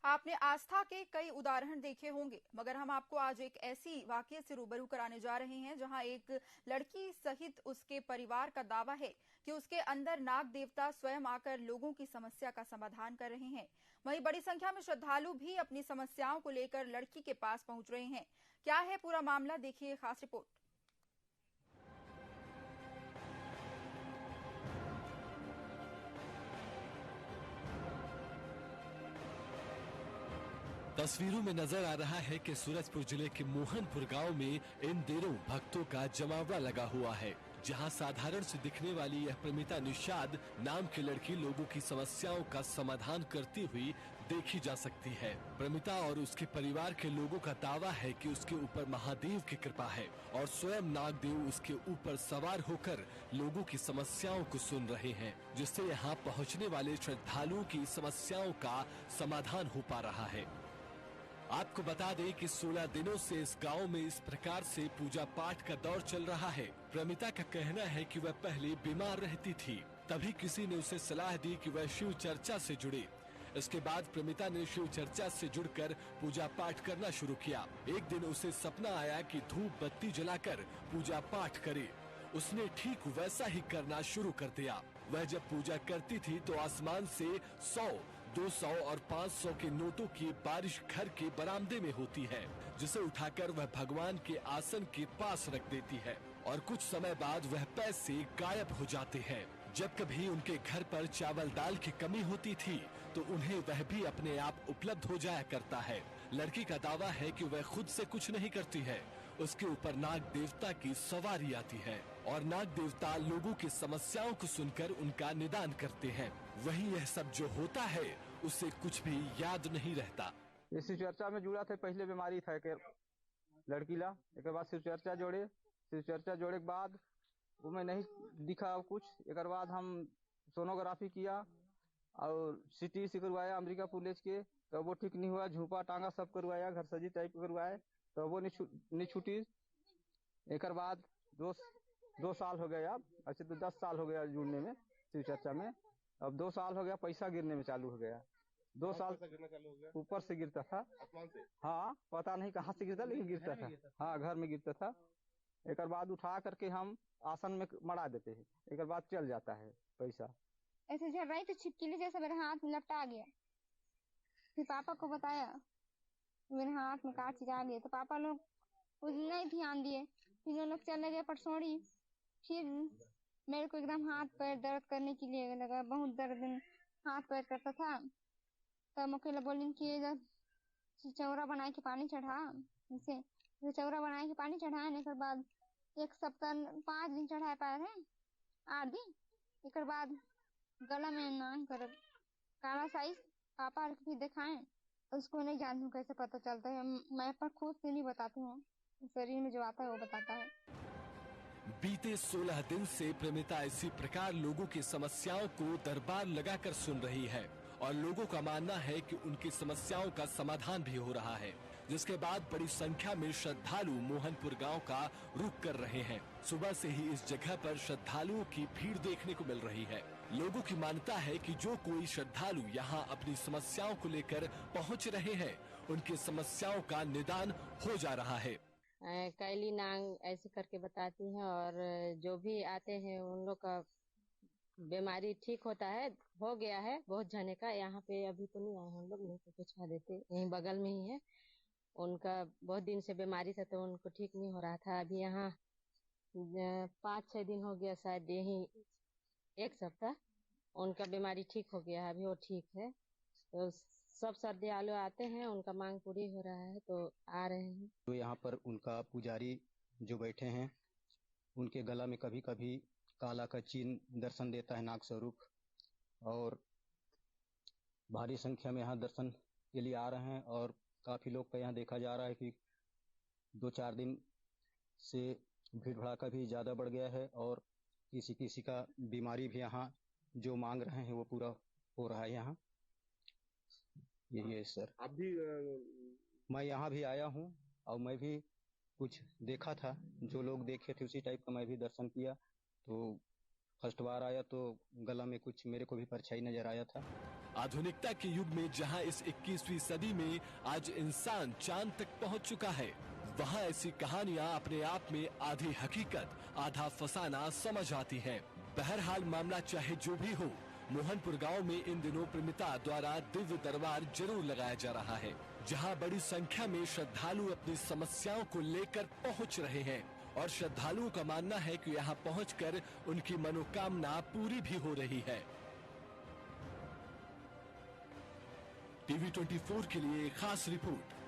आपने आस्था के कई उदाहरण देखे होंगे, मगर हम आपको आज एक ऐसी वाकये से रूबरू कराने जा रहे हैं जहां एक लड़की सहित उसके परिवार का दावा है कि उसके अंदर नाग देवता स्वयं आकर लोगों की समस्या का समाधान कर रहे हैं। वहीं बड़ी संख्या में श्रद्धालु भी अपनी समस्याओं को लेकर लड़की के पास पहुंच रहे हैं। क्या है पूरा मामला, देखिए खास रिपोर्ट। तस्वीरों में नजर आ रहा है कि सूरजपुर जिले के मोहनपुर गांव में इन दिनों भक्तों का जमावड़ा लगा हुआ है, जहां साधारण से दिखने वाली यह प्रमिता निषाद नाम की लड़की लोगों की समस्याओं का समाधान करती हुई देखी जा सकती है। प्रमिता और उसके परिवार के लोगों का दावा है कि उसके ऊपर महादेव की कृपा है और स्वयं नागदेव उसके ऊपर सवार होकर लोगों की समस्याओं को सुन रहे हैं, जिससे यहाँ पहुँचने वाले श्रद्धालुओं की समस्याओं का समाधान हो पा रहा है। आपको बता दें कि 16 दिनों से इस गांव में इस प्रकार से पूजा पाठ का दौर चल रहा है। प्रमिता का कहना है कि वह पहले बीमार रहती थी, तभी किसी ने उसे सलाह दी कि वह शिव चर्चा से जुड़े। इसके बाद प्रमिता ने शिव चर्चा से जुड़कर पूजा पाठ करना शुरू किया। एक दिन उसे सपना आया कि धूप बत्ती जलाकर पूजा पाठ करे। उसने ठीक वैसा ही करना शुरू कर दिया। वह जब पूजा करती थी तो आसमान से 100, 200 और 500 के नोटों की बारिश घर के बरामदे में होती है, जिसे उठाकर वह भगवान के आसन के पास रख देती है और कुछ समय बाद वह पैसे गायब हो जाते हैं। जब कभी उनके घर पर चावल दाल की कमी होती थी तो उन्हें वह भी अपने आप उपलब्ध हो जाया करता है। लड़की का दावा है कि वह खुद से कुछ नहीं करती है, उसके ऊपर नाग देवता की सवारी आती है और नाग देवता लोगों की समस्याओं को सुनकर उनका निदान करते हैं। वहीं यह सब जो होता है उसे कुछ भी याद नहीं रहता। शिव चर्चा में जुड़ा थे, पहले बीमारी था के लड़की ला, एक बाद शिव चर्चा जोड़े के बाद वो में नहीं दिखा कुछ। एक बाद हम सोनोग्राफी किया और सिटी से करवाया अमेरिका लेज के, तो वो ठीक नहीं हुआ। झूपा टांगा सब करवाया, घर सजी टाइप करवाए, तो वो नहीं छूटी। एक बाद 2 साल हो गया, अच्छा तो 10 साल हो गया जुड़ने में शिव चर्चा में। अब 2 साल हो गया, पैसा गिरने में चालू हो गया। 2 साल गिरना चालू हो गया, ऊपर से गिरता था, आसमान से। हाँ, पता नहीं कहाँ से गिरता, लेकिन गिरता था। हाँ, घर में गिरता था। एक बाद उठा करके हम आसन में मड़ा देते हैं, एक बाद चल जाता है पैसा। ऐसे झड़ रही तो छिपकली जैसा मेरे हाथ में लपटा गया। फिर पापा को बताया, मेरे हाथ में काट चिरा गया, तो पापा लोग नहीं ध्यान दिए। फिर वो लोग चले गए परसोड़ी। फिर मेरे को एकदम हाथ पैर दर्द करने के लिए लगा, बहुत दर्द हाथ पैर करता था। तब मकेला बोली कि चौरा बना के पानी चढ़ा। इसे चौरा बना के पानी चढ़ाने के बाद 1 सप्ताह 5 दिन चढ़ा पाए थे, 8 दिन। एक बाद गला में ना कर काला साइज पापा भी दिखाए, उसको नहीं जानती हूँ कैसे पता चलता है। मैं पर खुद से नहीं बताती हूँ, शरीर में जो आता है वो बताता है। बीते 16 दिन से प्रमिता इसी प्रकार लोगों की समस्याओं को दरबार लगाकर सुन रही है और लोगों का मानना है कि उनकी समस्याओं का समाधान भी हो रहा है, जिसके बाद बड़ी संख्या में श्रद्धालु मोहनपुर गांव का रुख कर रहे हैं। सुबह से ही इस जगह पर श्रद्धालुओं की भीड़ देखने को मिल रही है। लोगों की मान्यता है कि जो कोई श्रद्धालु यहाँ अपनी समस्याओं को लेकर पहुँच रहे हैं, उनकी समस्याओं का निदान हो जा रहा है। कैली नांग ऐसे करके बताती हैं और जो भी आते हैं उन लोग का बीमारी ठीक होता है। हो गया है बहुत जने का, यहाँ पे अभी तो नहीं आए हम लोग, नहीं तो पूछवा देते, यहीं बगल में ही है। उनका बहुत दिन से बीमारी था तो उनको ठीक नहीं हो रहा था। अभी यहाँ 5-6 दिन हो गया, शायद यही 1 सप्ताह, उनका बीमारी ठीक हो गया है, अभी वो ठीक है। तो सब श्रद्धालु आते हैं, उनका मांग पूरी हो रहा है तो आ रहे हैं। तो यहाँ पर उनका पुजारी जो बैठे हैं, उनके गला में कभी कभी काला का चिन्ह दर्शन देता है, नाग स्वरूप, और भारी संख्या में यहाँ दर्शन के लिए आ रहे हैं। और काफी लोग का यहाँ देखा जा रहा है कि 2-4 दिन से भीड़ भड़ाका भी ज्यादा बढ़ गया है और किसी किसी का बीमारी भी यहाँ जो मांग रहे हैं वो पूरा हो रहा है। यहाँ यही है सर। आप भी मैं यहाँ भी आया हूँ और मैं भी कुछ देखा था, जो लोग देखे थे उसी टाइप का मैं भी दर्शन किया। तो फर्स्ट बार आया तो गला में कुछ मेरे को भी परछाई नजर आया था। आधुनिकता के युग में जहां इस 21वीं सदी में आज इंसान चांद तक पहुंच चुका है, वहां ऐसी कहानियां अपने आप में आधी हकीकत आधा फसाना समझ आती हैं। बहरहाल मामला चाहे जो भी हो, मोहनपुर गांव में इन दिनों प्रेमिता द्वारा दिव्य दरबार जरूर लगाया जा रहा है, जहां बड़ी संख्या में श्रद्धालु अपनी समस्याओं को लेकर पहुंच रहे हैं और श्रद्धालुओं का मानना है कि यहां पहुंचकर उनकी मनोकामना पूरी भी हो रही है। TV 24 के लिए खास रिपोर्ट।